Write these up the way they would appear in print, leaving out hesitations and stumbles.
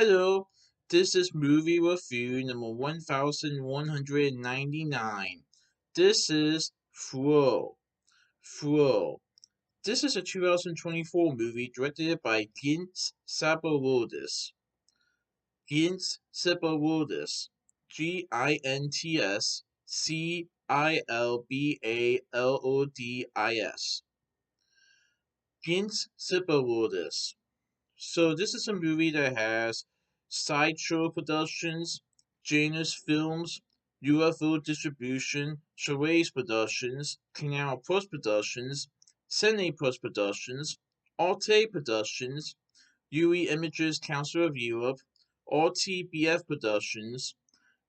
Hello, this is movie review number 1199. This is Fro. This is a 2024 movie directed by Gintz Sabarodis. Gintz Sabarodis. Gintz Sabarodis. So this is a movie that has Sideshow Productions, Janus Films, UFO Distribution, Charades Productions, Canal Post Productions, Cine Post Productions, Arte Productions, Eurimages Council of Europe, RTBF Productions,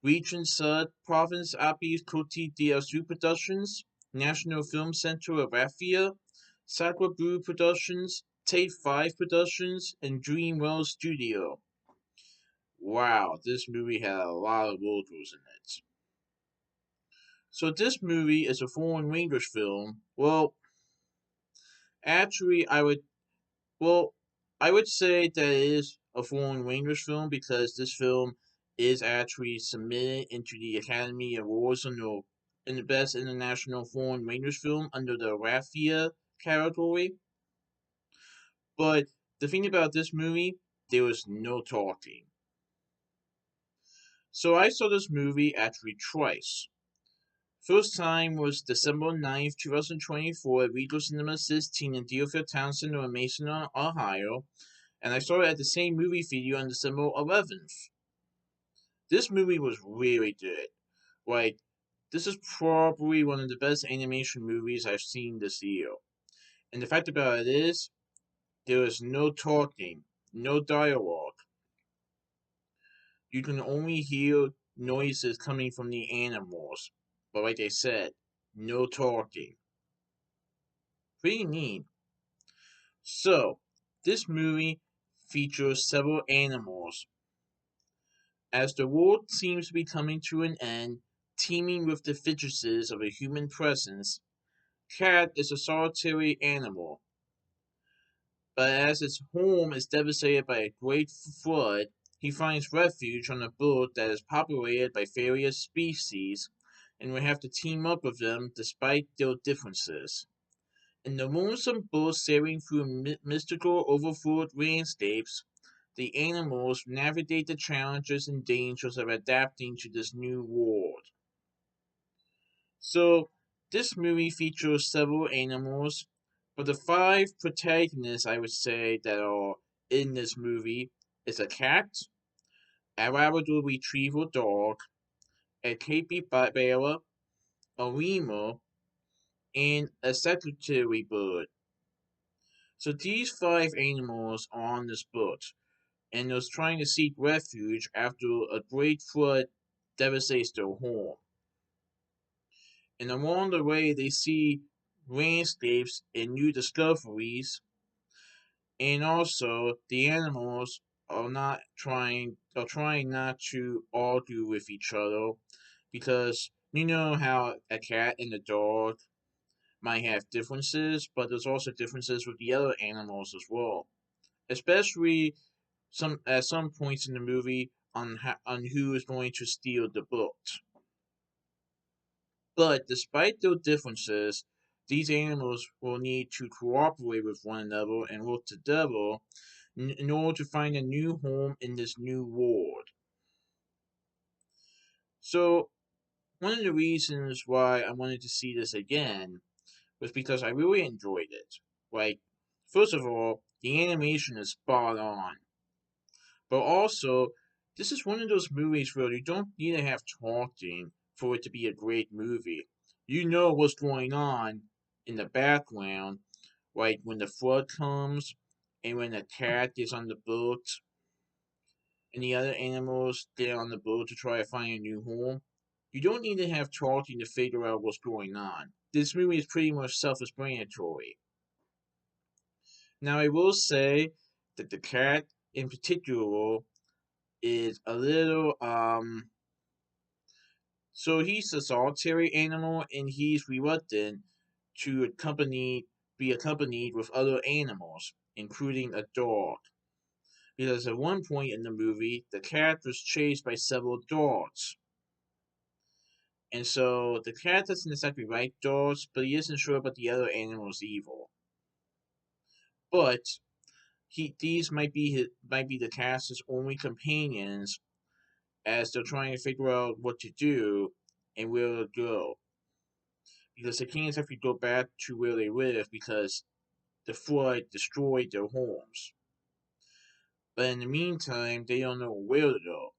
Region Sud, Provence Alpes Côte d'Azur Productions, National Film Center of Latvia, Sacrebleu Productions, Tape 5 Productions, and Dreamwell Studio. Wow, this movie had a lot of logos in it. So this movie is a foreign language film. Actually, well, I would say that it is a foreign language film because this film is actually submitted into the Academy Awards in the Best International Foreign Language Film under the Latvia category. But the thing about this movie, there was no talking. So I saw this movie actually twice. First time was December 9th, 2024 at Regal Cinema Cine in Deerfield Town Center in Mason, Ohio, and I saw it at the same movie theater on December 11th. This movie was really good. Like, this is probably one of the best animation movies I've seen this year. And the fact about it is, there is no talking, no dialogue. You can only hear noises coming from the animals. But like I said, no talking. Pretty neat. So, this movie features several animals. As the world seems to be coming to an end, teeming with the fidgeties of a human presence, Cat is a solitary animal. But as its home is devastated by a great flood, he finds refuge on a boat that is populated by various species and will have to team up with them despite their differences. In the lonesome boat sailing through mystical, overflowed landscapes, the animals navigate the challenges and dangers of adapting to this new world. So, this movie features several animals, but the five protagonists I would say that are in this movie is a cat, a Labrador Retriever dog, a capybara, a lemur, and a secretary bird. So these five animals are on this boat, and they're trying to seek refuge after a great flood devastates their home. And along the way, they see landscapes and new discoveries, and also the animals are trying not to argue with each other because you know how a cat and a dog might have differences, but there's also differences with the other animals as well, especially some at some points in the movie on who is going to steal the boat. But despite their differences, these animals will need to cooperate with one another and work together in order to find a new home in this new world. So, one of the reasons why I wanted to see this again was because I really enjoyed it. Like, first of all, the animation is spot on. But also, this is one of those movies where you don't need to have talking for it to be a great movie. You know what's going on in the background, like when the flood comes and when the cat is on the boat and the other animals get on the boat to try to find a new home. You don't need to have talking to figure out what's going on. This movie is pretty much self-explanatory. Now, I will say that the cat in particular is a little so he's a solitary animal and he's reluctant to be accompanied with other animals, including a dog. Because at one point in the movie, the cat was chased by several dogs. And so the cat doesn't exactly like dogs, but he isn't sure about the other animals evil. But these might be the cat's only companions as they're trying to figure out what to do and where to go. Because they can't exactly go back to where they live because the flood destroyed their homes. But in the meantime, they don't know where to go.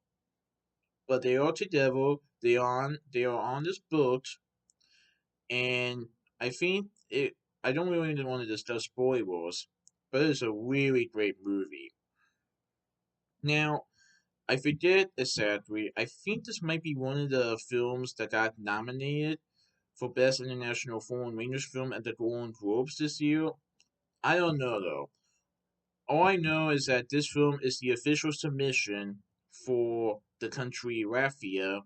But they are together. They are on this boat, and I think it. I don't really want to discuss spoilers, but it's a really great movie. Now, I forget exactly. I think this might be one of the films that got nominated for Best International Foreign Language Film at the Golden Globes this year. I don't know though. All I know is that this film is the official submission for the country Latvia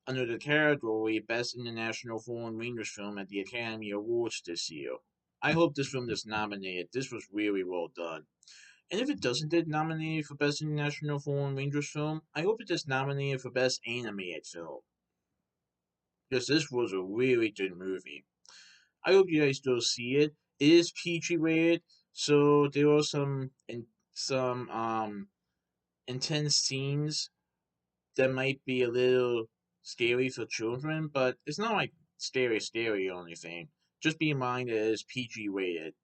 under the category Best International Foreign Language Film at the Academy Awards this year. I hope this film is nominated. This was really well done. And if it doesn't get nominated for Best International Foreign Language Film, I hope it gets nominated for Best Animated Film. Because this was a really good movie. I hope you guys still see it. It is PG rated, so there are some intense scenes that might be a little scary for children, but it's not like scary or anything. Just be in mind that it is PG rated.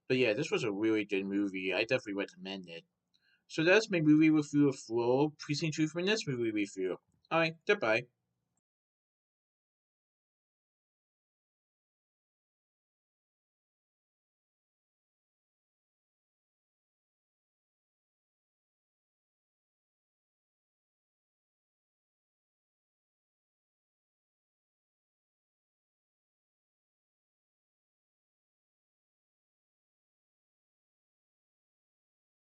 But yeah, this was a really good movie. I definitely recommend it. So that's my movie review of Flow. Please stay tuned for the next movie review. Alright, goodbye.